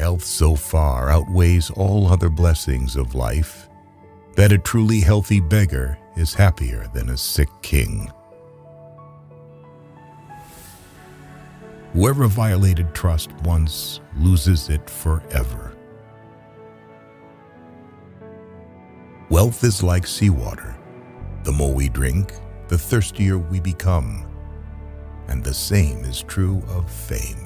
Health so far outweighs all other blessings of life that a truly healthy beggar is happier than a sick king. Whoever violated trust once loses it forever. Wealth is like seawater. The more we drink, the thirstier we become. And the same is true of fame.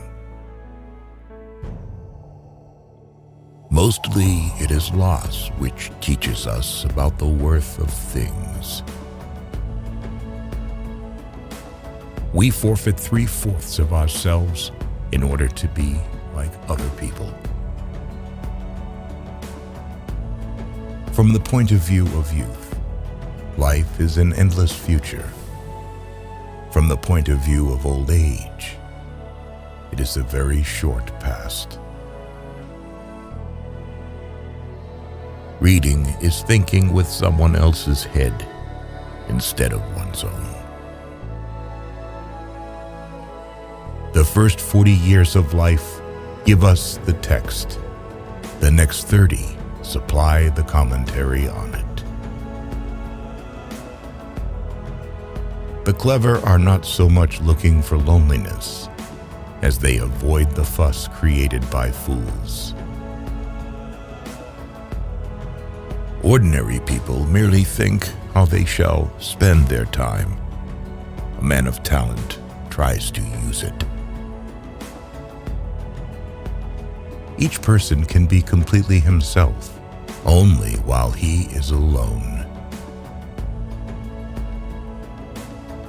Mostly it is loss which teaches us about the worth of things. We forfeit 3/4 of ourselves in order to be like other people. From the point of view of youth, life is an endless future. From the point of view of old age, it is a very short past. Reading is thinking with someone else's head instead of one's own. The first 40 years of life give us the text. The next 30 supply the commentary on it. The clever are not so much looking for loneliness as they avoid the fuss created by fools. Ordinary people merely think how they shall spend their time. A man of talent tries to use it. Each person can be completely himself only while he is alone.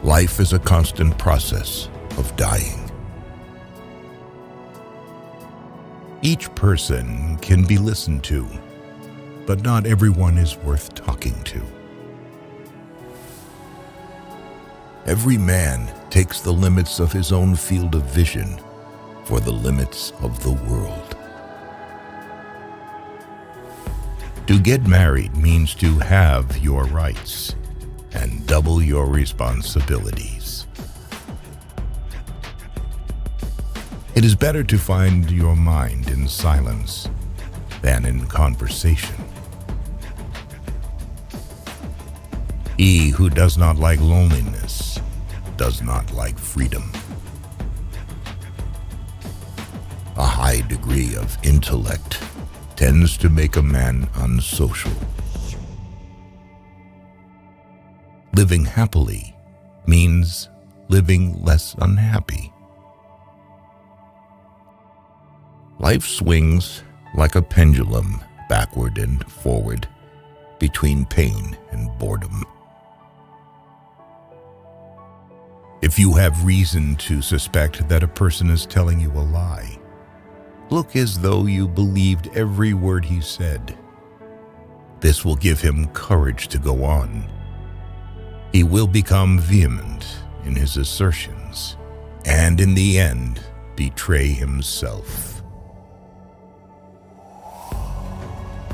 Life is a constant process of dying. Each person can be listened to, but not everyone is worth talking to. Every man takes the limits of his own field of vision for the limits of the world. To get married means to have your rights and double your responsibilities. It is better to find your mind in silence than in conversation. He who does not like loneliness does not like freedom. A high degree of intellect tends to make a man unsocial. Living happily means living less unhappy. Life swings like a pendulum backward and forward between pain and boredom. If you have reason to suspect that a person is telling you a lie, look as though you believed every word he said. This will give him courage to go on. He will become vehement in his assertions, and in the end, betray himself.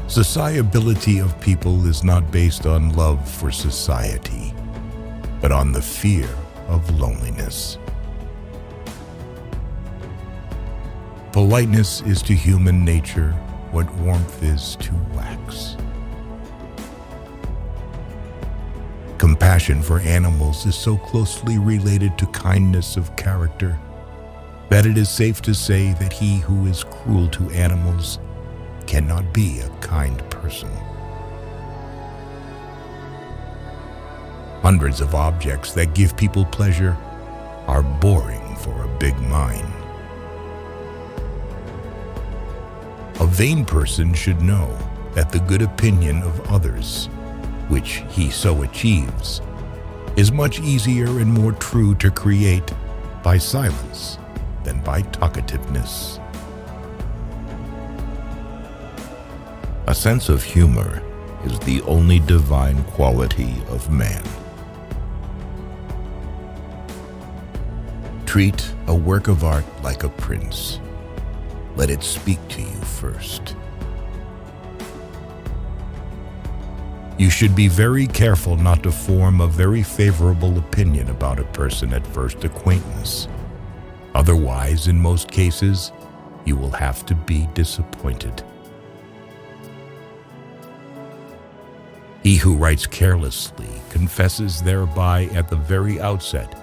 Sociability of people is not based on love for society, but on the fear of loneliness. Politeness is to human nature what warmth is to wax. Compassion for animals is so closely related to kindness of character that it is safe to say that he who is cruel to animals cannot be a kind person. Hundreds of objects that give people pleasure are boring for a big mind. A vain person should know that the good opinion of others, which he so achieves, is much easier and more true to create by silence than by talkativeness. A sense of humor is the only divine quality of man. Treat a work of art like a prince. Let it speak to you first. You should be very careful not to form a very favorable opinion about a person at first acquaintance. Otherwise, in most cases, you will have to be disappointed. He who writes carelessly confesses thereby at the very outset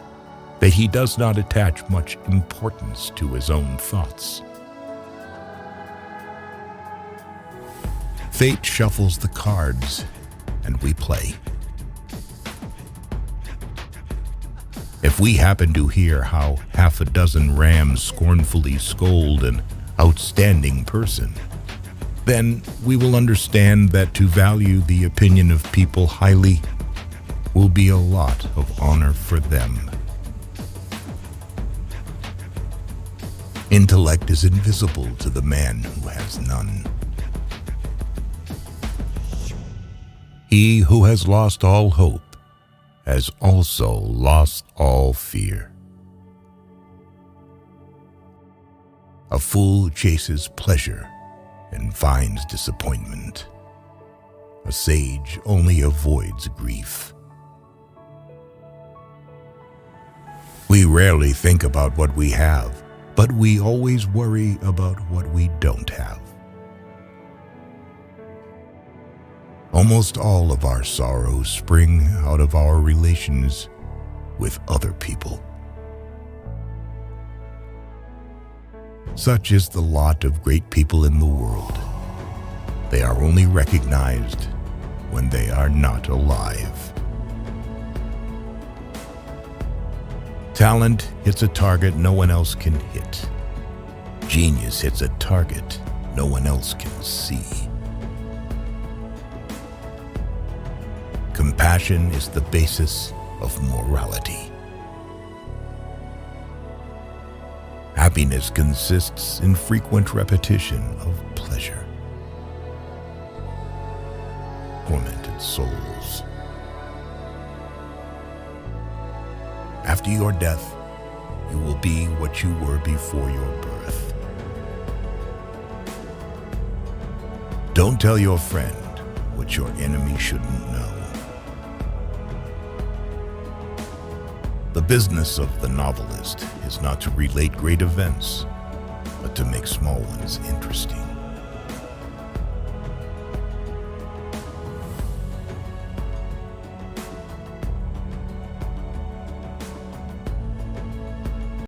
that he does not attach much importance to his own thoughts. Fate shuffles the cards, and we play. If we happen to hear how half a dozen rams scornfully scold an outstanding person, then we will understand that to value the opinion of people highly will be a lot of honor for them. Intellect is invisible to the man who has none. He who has lost all hope has also lost all fear. A fool chases pleasure and finds disappointment. A sage only avoids grief. We rarely think about what we have, but we always worry about what we don't have. Almost all of our sorrows spring out of our relations with other people. Such is the lot of great people in the world. They are only recognized when they are not alive. Talent hits a target no one else can hit. Genius hits a target no one else can see. Compassion is the basis of morality. Happiness consists in frequent repetition of pleasure. Tormented souls. After your death, you will be what you were before your birth. Don't tell your friend what your enemy shouldn't know. The business of the novelist is not to relate great events, but to make small ones interesting.